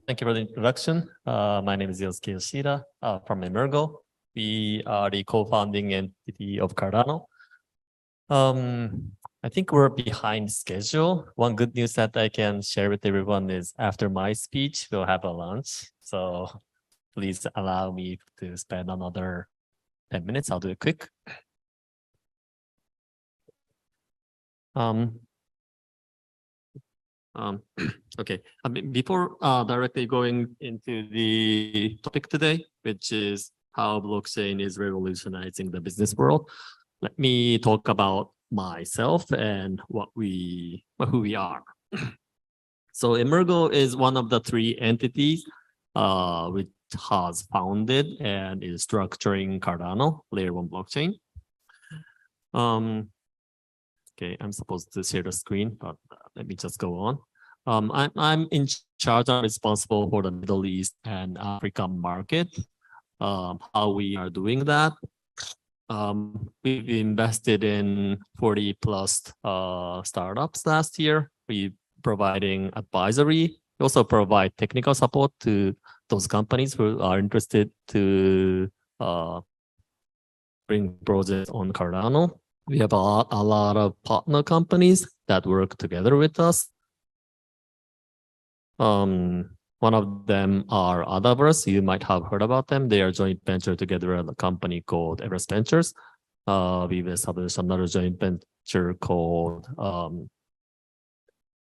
Thank you for the introduction. My name is Yosuke Yoshida from Emurgo. We are the co-founding entity of Cardano. I think we're behind schedule. One good news that I can share with everyone is after my speech, we'll have a lunch. So please allow me to spend another 10 minutes. I'll do it quick. Okay, before directly going into the topic today, which is how blockchain is revolutionizing the business world, let me talk about myself and who we are. So Emurgo is one of the three entities which has founded and is structuring Cardano, layer 1 blockchain. Okay, I'm supposed to share the screen, but let me just go on. I'm in charge and responsible for the Middle East and African market. How we are doing that? We've invested in 40 plus startups last year. We providing advisory. We also provide technical support to those companies who are interested to bring projects on Cardano. We have a lot of partner companies that work together with us. One of them are Cryptoverse. You might have heard about them. They are joint venture together at a company called Everest Ventures. We've established another joint venture called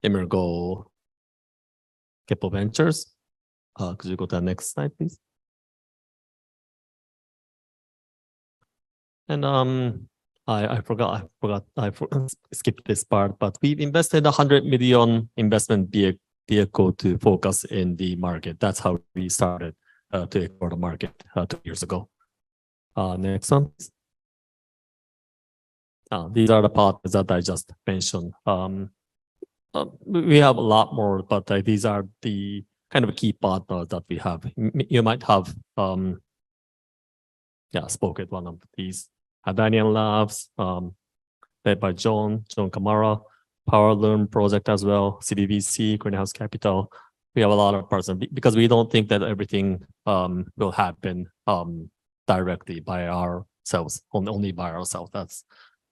Emurgo Kepo Ventures. Could you go to the next slide, please? And I skipped this part, but we've invested 100 million investment vehicle to focus in the market. That's how we started to explore the market 2 years ago. Next one. These are the partners that I just mentioned. We have a lot more, but these are the kind of key partners that we have. You might have spoke at one of these. Daniel Labs, led by John Kamara, Powerloom project as well, CBBC, Greenhouse Capital. We have a lot of partners because we don't think that everything will happen directly by ourselves, only by ourselves. That's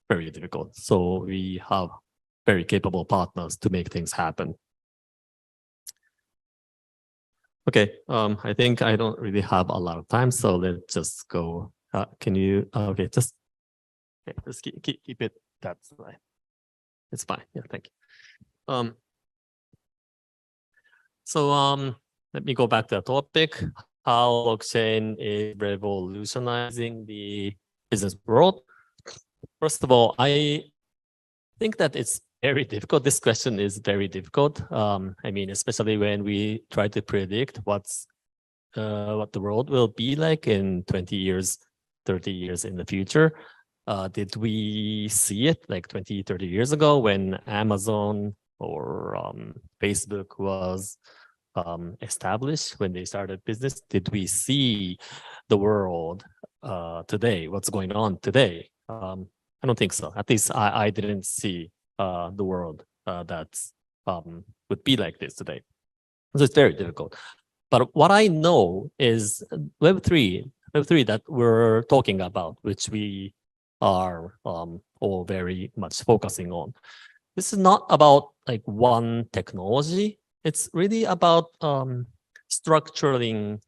very difficult. So we have very capable partners to make things happen. Okay, I think I don't really have a lot of time, so let's just go. Can you, okay, just keep it that slide. It's fine. Yeah, thank you. Let me go back to the topic. How blockchain is revolutionizing the business world. First of all, I think that it's very difficult. This question is very difficult. I mean, especially when we try to predict what the world will be like in 20 years, 30 years in the future. Did we see it like 20, 30 years ago when Amazon or Facebook was established, when they started business? Did we see the world today, what's going on today? I don't think so. At least I didn't see the world that's would be like this today. So it's very difficult. But what I know is Web3 that we're talking about, which we are all very much focusing on. This is not about like one technology. It's really about structuring.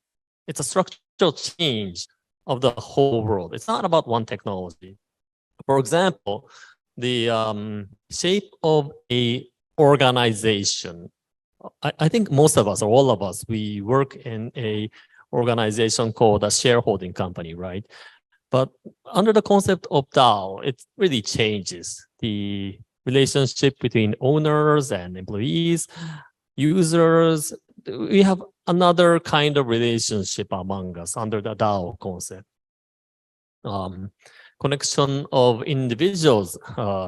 It's a structural change of the whole world. It's not about one technology. For example, the shape of a organization. I think most of us or all of us, we work in a organization called a shareholding company, right? But under the concept of DAO, it really changes the relationship between owners and employees, users. We have another kind of relationship among us under the DAO concept. Connection of individuals,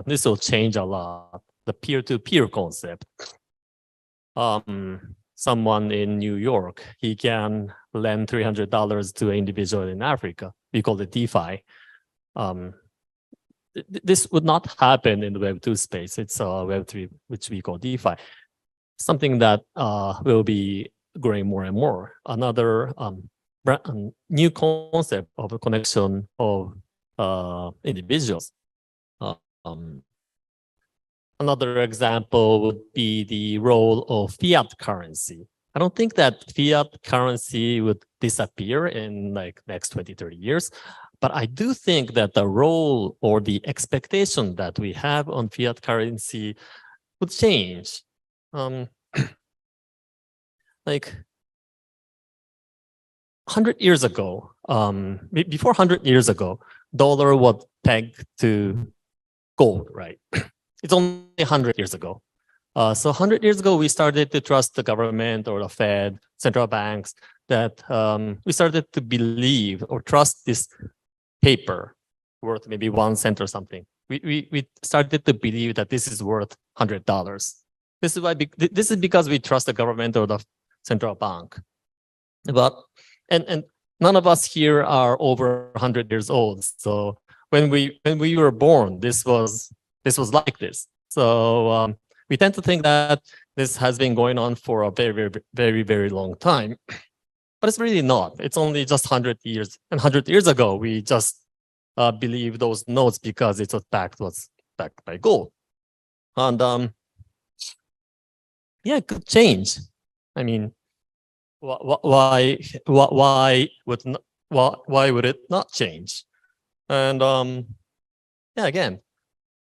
this will change a lot. The peer-to-peer concept. Someone in New York, he can lend $300 to an individual in Africa. We call it DeFi. This would not happen in the Web2 space. It's Web3, which we call DeFi. Something that will be growing more and more. Another new concept of a connection of individuals. Um, Another example would be the role of fiat currency. I don't think that fiat currency would disappear in like next 20, 30 years. But I do think that the role or the expectation that we have on fiat currency would change. Like 100 years ago, before 100 years ago, dollar was pegged to gold, right? It's only 100 years ago. So 100 years ago, we started to trust the government or the Fed, central banks, that we started to believe or trust this paper worth maybe 1 cent or something. We started to believe that this is worth $100. This is why. This is because we trust the government or the central bank. But and none of us here are over 100 years old. So when we were born, this was like this. So we tend to think that this has been going on for a very, very, very, very long time. But it's really not. It's only just 100 years. And 100 years ago, we just believed those notes because it was backed by gold. And yeah, it could change. I mean, why would it not change? And yeah, again,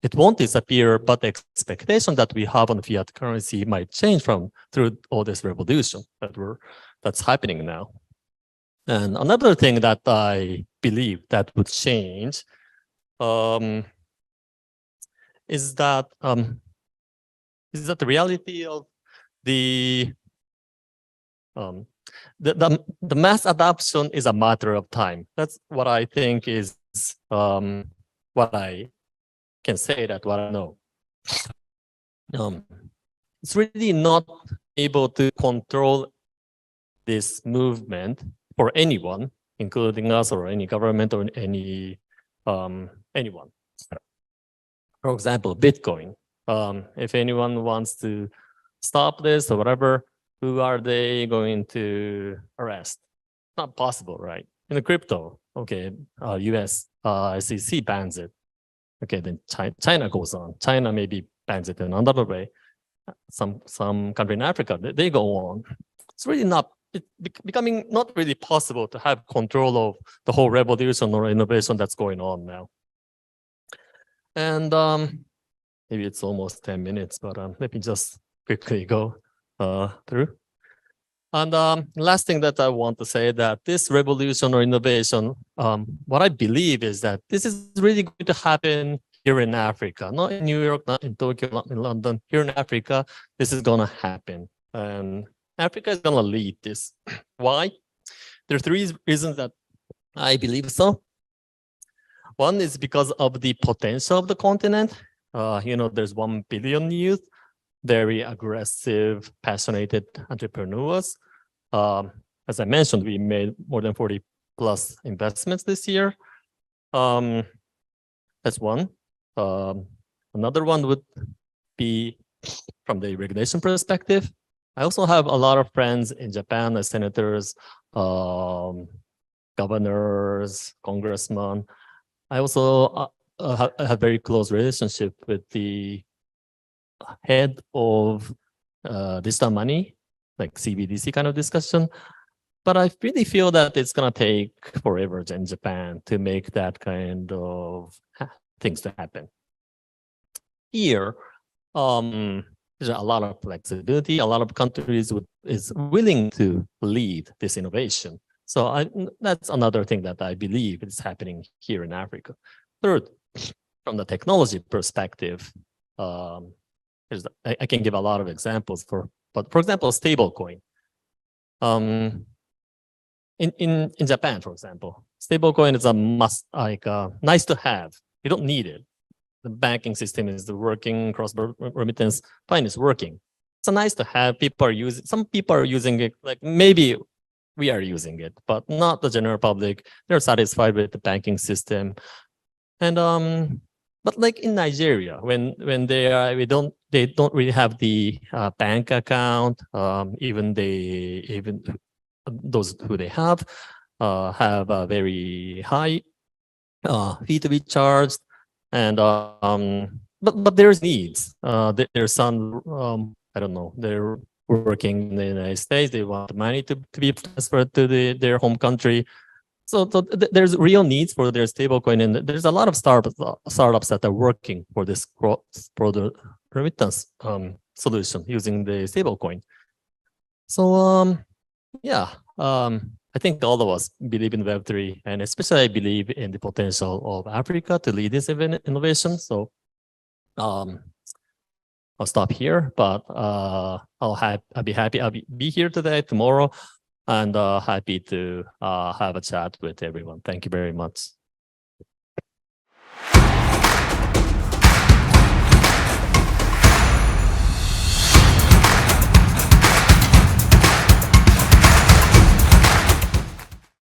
it won't disappear, but the expectation that we have on fiat currency might change through all this revolution that's happening now. And another thing that I believe that would change is that the reality of the mass adoption is a matter of time. That's what I think is what I can say, that what I know. It's really not able to control this movement for anyone, including us or any government or anyone. For example, Bitcoin. If anyone wants to stop this or whatever, who are they going to arrest? Not possible, right? In the crypto, okay, US SEC bans it. Okay, then China goes on. China maybe bans it in another way. Some country in Africa, they go on. It's really not, becoming not really possible to have control of the whole revolution or innovation that's going on now. And maybe it's almost 10 minutes, but let me just quickly go through. And last thing that I want to say, that this revolution or innovation, what I believe is that this is really going to happen here in Africa, not in New York, not in Tokyo, not in London. Here in Africa, this is going to happen. And Africa is going to lead this. Why? There are 3 reasons that I believe so. One is because of the potential of the continent. There's 1 billion youth, very aggressive, passionate entrepreneurs. As I mentioned, we made more than 40 plus investments this year. That's one. Another one would be from the regulation perspective. I also have a lot of friends in Japan as senators, governors, congressmen. I also have very close relationship with the head of digital money, like CBDC kind of discussion. But I really feel that it's going to take forever in Japan to make that kind of things to happen. Here, there's a lot of flexibility. A lot of countries is willing to lead this innovation. So that's another thing that I believe is happening here in Africa. Third, from the technology perspective, I can give a lot of examples but for example, stablecoin. In Japan, for example, stablecoin is a must, nice to have. You don't need it. The banking system is working, cross-border remittance, fine, it's working. It's a nice to have. Some people are using it, like maybe we are using it, but not the general public. They're satisfied with the banking system. And but like in Nigeria, when we don't they don't really have the bank account. Even those who they have a very high fee to be charged, and but there's needs. There's some I don't know. They're working in the United States. They want money to be transferred to their home country. So there's real needs for their stablecoin, and there's a lot of startups that are working for this cross-border remittance solution using the stablecoin. So yeah, I think all of us believe in Web3, and especially I believe in the potential of Africa to lead this innovation. So I'll stop here, but I'll be happy. I'll be here today, tomorrow, and happy to have a chat with everyone. Thank you very much.